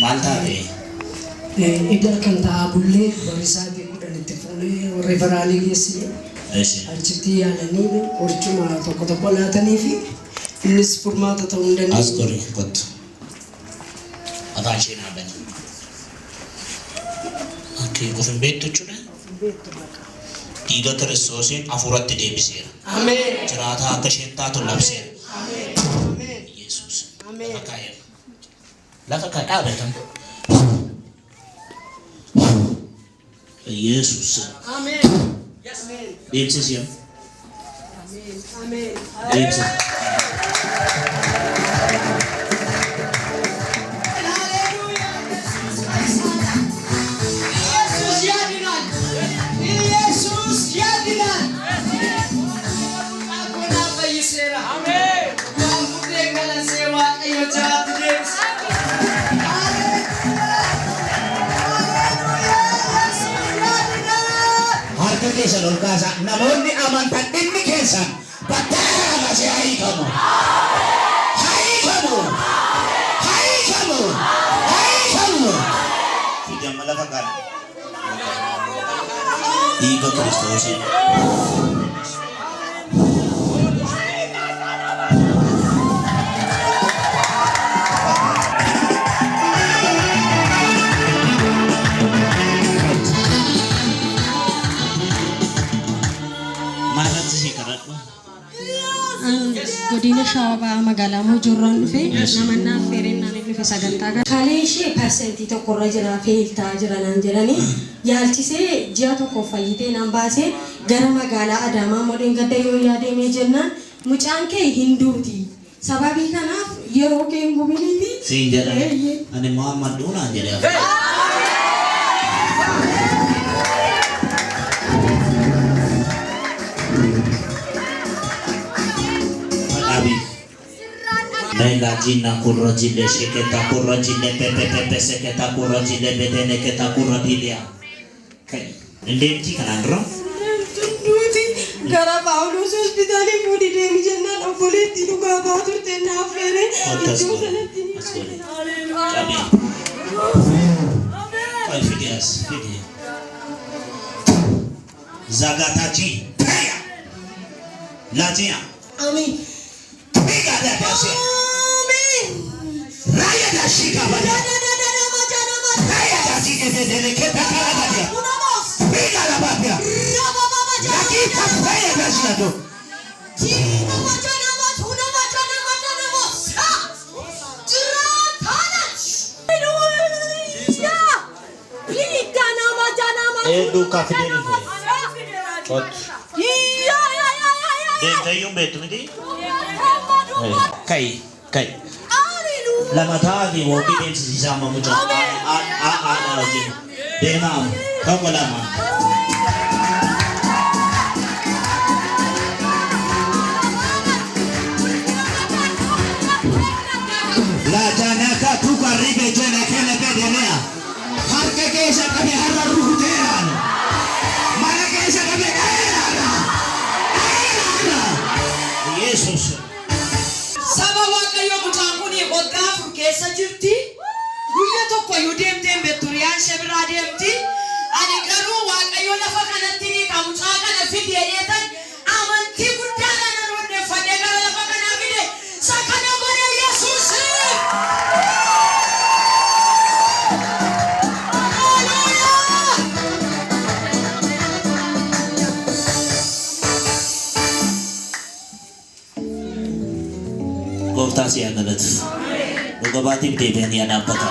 Maltaate. Iddoo kan taa'abullee bariisaatii kudhanitti fuunee referaalii geessine achitti yaalanii qorichuma tokko tokko laatanii fi innis furmaata ta'uu hin dandeenye. As gori kottu. Mataa ishee dhaabani. Akkii of hin beektu jechuudha. Beektu bakka. Dhiiga Kiristoosiin hafuuratti deebiseera. Ameen. Jiraataa akka isheen taatu labseera. Ameen. Ameen. Yesuus. Ameen. Lafa kaa'eera. Lafa kaa dhaabatan. Yesuus. Ameen. Ameen. Deemsisi yaa. Ameen. Ameen. Deemsisi. Kesan olkaasa namoonni amantan dhimmi keessan battala si haikamu Tidak melakukan Dhiiga Kiristoosiin. Godina Shawaa magaalaa Moojorraan dhufe namannaa affeerennaan dhufe sagantaa gara kaalee ishee parsentii tokkorra jira feeltaa jiranaan jedhanii yaalchisee ji'a tokko fayyitee nan baasee gara magaalaa Adaamaa Modeen gadda yoo yaadamee jennaan mucaan kee Hinduuti sababii kanaaf yeroo kee hin gubiniiti Siin jedha ani Muhammad duunaan jedhe Bella jinna kurra jille sheketa kurra jille pepe seketa kurra jille bedene keta kurra dilia. Kai, ndemti kanan ro? Duuti gara Paulus hospitaali fuudhi deemi jennaan obboleetti dhugaa baatu teenna affeere iddoo sanatti ni Kabi. Kai fidias, fidi. Zagataji. Latia. Amin. Piga da dasi. Raya da shika bada. Raya da shika bedene keta kala bada. Piga la bada. Lagi tak raya da shika do. Duka fideli fe. Kot. Dentayum betu midi. Kai. Lama tadi mau bikin sama muncul. Aja. Denam. Kamu lama. La jana ka tu karibe jana kene bedenia. Harga kesa kami harga ruh teran. Mana kesa kami era. Yesus. Keessa jirti guyyaa tokko yoo deemteen Beeturiyaan Shabiraa deemti ani garuu Waaqayyo lafa kanatti ni qabu caaqana fidee dheetan amantii guddaa kana roonneeffadhee gara lafa kanaa fide sakana godhe Yesuus. Gooftaan si haa galatu. Dhugaatiin deebi'anii yaa dhaabbata.